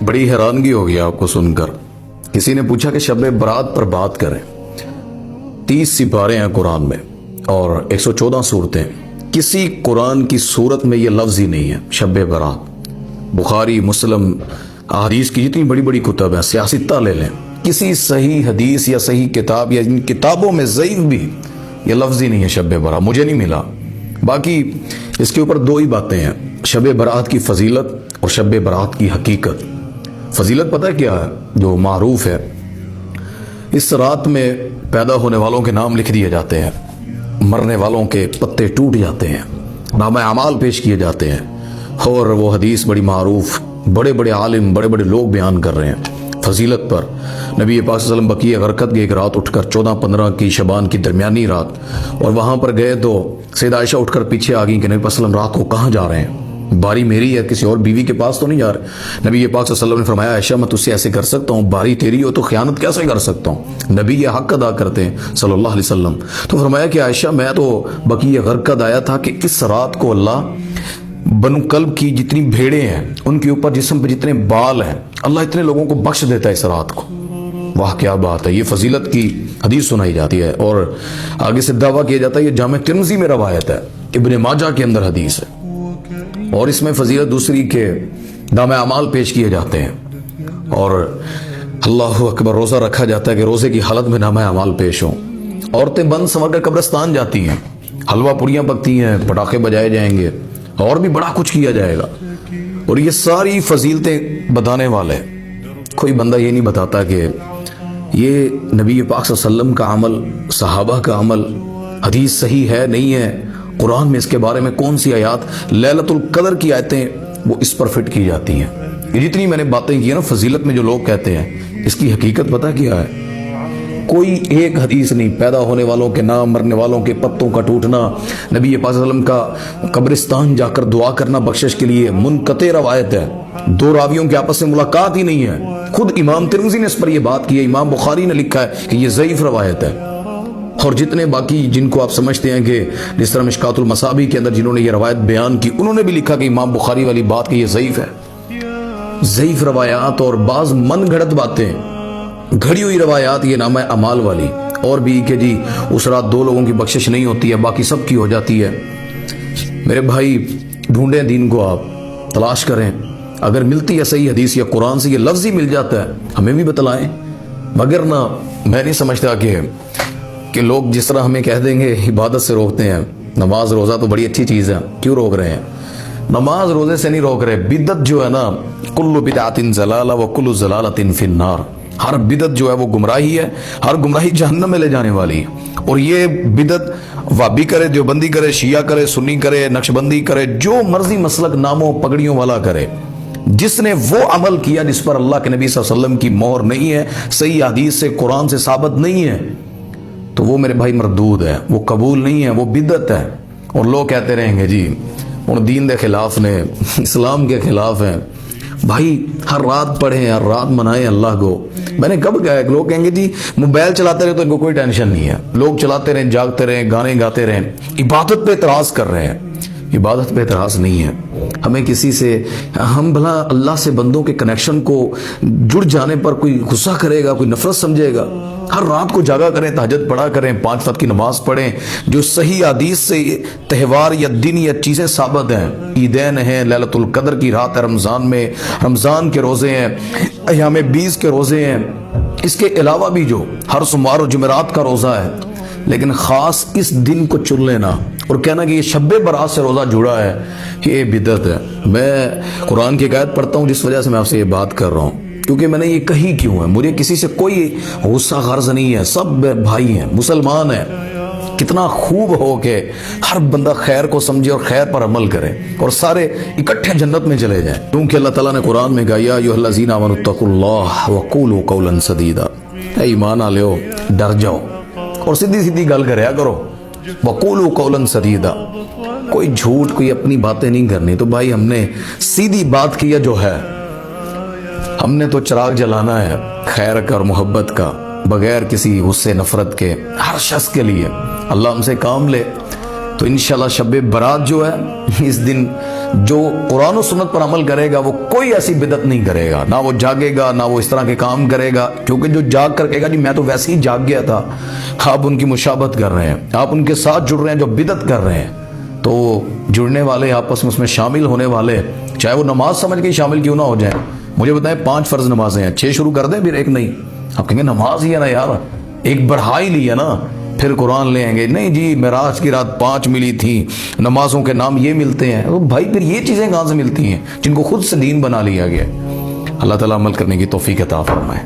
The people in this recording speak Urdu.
بڑی حیرانگی ہوگی آپ کو سن کر. کسی نے پوچھا کہ شب برات پر بات کریں. 30 سپارے ہیں قرآن میں اور 114 صورتیں. کسی قرآن کی صورت میں یہ لفظ ہی نہیں ہے شب برات. بخاری، مسلم، احادیث کی جتنی بڑی بڑی کتب ہیں، سیاستہ لے لیں، کسی صحیح حدیث یا صحیح کتاب یا ان کتابوں میں ضعیف بھی یہ لفظ ہی نہیں ہے شب برات. مجھے نہیں ملا. باقی اس کے اوپر دو ہی باتیں ہیں، شب برات کی فضیلت اور شب برات کی حقیقت. فضیلت پتہ کیا ہے جو معروف ہے؟ اس رات میں پیدا ہونے والوں کے نام لکھ دیے جاتے ہیں، مرنے والوں کے پتے ٹوٹ جاتے ہیں، نامہ اعمال پیش کیے جاتے ہیں. اور وہ حدیث بڑی معروف، بڑے بڑے عالم، بڑے بڑے لوگ بیان کر رہے ہیں فضیلت پر. نبی پاک صلی اللہ علیہ وسلم بقیع غرقد گئے ایک رات اٹھ کر 14-15 کی شعبان کی درمیانی رات، اور وہاں پر گئے تو سیدہ عائشہ اٹھ کر پیچھے آ گئیں کہ نبی پاک صلی اللہ علیہ وسلم رات کو کہاں جا رہے ہیں؟ باری میری ہے، کسی اور بیوی کے پاس تو نہیں جا رہے. نبی پاک صلی اللہ علیہ وسلم نے فرمایا عائشہ میں تجھ سے ایسے کر سکتا ہوں؟ باری تیری ہو تو خیانت کیسے کر سکتا ہوں؟ نبی یہ حق ادا کرتے ہیں صلی اللہ علیہ وسلم. تو فرمایا کہ عائشہ میں تو بقیع غرقد آیا تھا کہ اس رات کو اللہ بنو کلب کی جتنی بھیڑیں ہیں، ان کے اوپر جسم پہ جتنے بال ہیں، اللہ اتنے لوگوں کو بخش دیتا ہے اس رات کو. واہ کیا بات ہے. یہ فضیلت کی حدیث سنائی جاتی ہے اور آگے سے دعویٰ کیا جاتا ہے. یہ جامع ترمذی میں روایت ہے، ابن ماجہ کے اندر حدیث ہے. اور اس میں فضیلت دوسری کے نامہ اعمال پیش کیے جاتے ہیں اور اللہ اکبر روزہ رکھا جاتا ہے کہ روزے کی حالت میں نامہ اعمال پیش ہوں. عورتیں بند سنور کر قبرستان جاتی ہیں، حلوہ پوریاں پکتی ہیں، پٹاخے بجائے جائیں گے اور بھی بڑا کچھ کیا جائے گا. اور یہ ساری فضیلتیں بتانے والے کوئی بندہ یہ نہیں بتاتا کہ یہ نبی پاک صلی اللہ علیہ وسلم کا عمل، صحابہ کا عمل، حدیث صحیح ہے نہیں ہے، قرآن میں اس کے بارے میں کون سی آیات، لیلۃ القدر کی آیتیں وہ اس پر فٹ کی جاتی ہیں. یہ جتنی میں نے باتیں کی ہیں نا فضیلت میں جو لوگ کہتے ہیں، اس کی حقیقت پتہ کیا ہے؟ کوئی ایک حدیث نہیں. پیدا ہونے والوں کے نام، مرنے والوں کے پتوں کا ٹوٹنا، نبی پاک صلی اللہ علیہ وسلم کا قبرستان جا کر دعا کرنا بخشش کے لیے منقطع روایت ہے. دو راویوں کے آپس میں ملاقات ہی نہیں ہے. خود امام ترمذی نے اس پر یہ بات کی ہے، امام بخاری نے لکھا ہے کہ یہ ضعیف روایت ہے. اور جتنے باقی جن کو آپ سمجھتے ہیں کہ جس طرح مشکات المصابیح کے اندر جنہوں نے یہ روایت بیان کی، انہوں نے بھی لکھا کہ امام بخاری والی بات کہ یہ ضعیف ہے. ضعیف روایات اور بعض من گھڑت باتیں، گھڑی ہوئی روایات، یہ نامہ اعمال والی، اور بھی کہ جی اس رات 2 لوگوں کی بخشش نہیں ہوتی ہے، باقی سب کی ہو جاتی ہے. میرے بھائی ڈھونڈیں دین کو، آپ تلاش کریں. اگر ملتی ہے صحیح حدیث یا قرآن سے یہ لفظ ہی مل جاتا ہے ہمیں بھی بتلائیں. مگر نہ میں نہیں سمجھتا کہ لوگ جس طرح ہمیں کہہ دیں گے عبادت سے روکتے ہیں. نماز روزہ تو بڑی اچھی چیز ہے، کیوں روک رہے ہیں؟ نماز روزے سے نہیں روک رہے. بدعت جو ہے نا، کل بدعت ضلالہ وکل ضلالۃ فی النار، ہر بدعت جو ہے وہ گمراہی ہے، ہر گمراہی جہنم میں لے جانے والی ہے. اور یہ بدعت وابی کرے، دیوبندی کرے، شیعہ کرے، سنی کرے، نقشبندی کرے، جو مرضی مسلک ناموں پگڑیوں والا کرے، جس نے وہ عمل کیا جس پر اللہ کے نبی صلی اللہ علیہ وسلم کی مہر نہیں ہے، صحیح حدیث سے قرآن سے ثابت نہیں ہے، تو وہ میرے بھائی مردود ہے، وہ قبول نہیں ہے، وہ بدعت ہے. اور لوگ کہتے رہیں گے جی ان دین دے خلاف نے، اسلام کے خلاف ہیں. بھائی ہر رات پڑھیں، ہر رات منائیں اللہ کو. میں نے کب کہا ہے کہ لوگ کہیں گے جی موبائل چلاتے رہے تو ان کو کوئی ٹینشن نہیں ہے، لوگ چلاتے رہیں، جاگتے رہیں، گانے گاتے رہیں، عبادت پہ اعتراض کر رہے ہیں. عبادت پہ اعتراض نہیں ہے. ہمیں کسی سے، ہم بھلا اللہ سے بندوں کے کنیکشن کو جڑ جانے پر کوئی غصہ کرے گا، کوئی نفرت سمجھے گا؟ ہر رات کو جاگا کریں، تہجد پڑھا کریں، 5 وقت کی نماز پڑھیں. جو صحیح حدیث سے تہوار یا دن یا چیزیں ثابت ہیں، عیدین ہیں، لیلۃ القدر کی رات ہے رمضان میں، رمضان کے روزے ہیں، ایام 20 کے روزے ہیں، اس کے علاوہ بھی جو ہر سوموار و جمعرات کا روزہ ہے. لیکن خاص اس دن کو چن لینا اور کہنا کہ یہ شب برات سے روزہ جڑا ہے، یہ بدعت ہے. میں قرآن کی آیت پڑھتا ہوں جس وجہ سے میں آپ سے یہ بات کر رہا ہوں، کیونکہ میں نے یہ کہی کیوں ہے. مجھے کسی سے کوئی غصہ غرض نہیں ہے، سب بھائی ہیں، مسلمان ہیں. کتنا خوب ہو کہ ہر بندہ خیر کو سمجھے اور خیر پر عمل کرے اور سارے اکٹھے جنت میں چلے جائیں. کیونکہ اللہ تعالیٰ نے قرآن میں کہا یا ایھا الذین آمنوا اتقوا اللہ وقولوا قولا سدیدا، اے ایمان والو ڈر جاؤ اور سیدھی سیدھی گل کریا کرو. وقولوا قولا سدیدا، کوئی جھوٹ، کوئی اپنی باتیں نہیں کرنی. تو بھائی ہم نے سیدھی بات کیا جو ہے، ہم نے تو چراغ جلانا ہے خیر کا اور محبت کا، بغیر کسی غصے نفرت کے، ہر شخص کے لیے. اللہ ہم سے کام لے. تو انشاءاللہ شب برات جو ہے، اس دن جو قرآن و سنت پر عمل کرے گا وہ کوئی ایسی بدعت نہیں کرے گا، نہ وہ جاگے گا، نہ وہ اس طرح کے کام کرے گا، کیونکہ جو جاگ کر کہے گا جی میں تو ویسے ہی جاگ گیا تھا، آپ ان کی مشابہت کر رہے ہیں، آپ ان کے ساتھ جڑ رہے ہیں جو بدعت کر رہے ہیں. تو جڑنے والے آپس میں اس میں شامل ہونے والے، چاہے وہ نماز سمجھ کے شامل کیوں نہ ہو جائیں. مجھے بتائیں 5 فرض نمازیں ہیں، 6 شروع کر دیں پھر 1 نہیں. آپ کہیں گے نماز ہی ہے نا یار، ایک بڑھا ہی لی ہے نا، پھر قرآن لے آئیں گے. نہیں جی معراج کی رات 5 ملی تھیں، نمازوں کے نام یہ ملتے ہیں. تو بھائی پھر یہ چیزیں کہاں سے ملتی ہیں جن کو خود سے دین بنا لیا گیا. اللہ تعالیٰ عمل کرنے کی توفیق عطا فرمائے.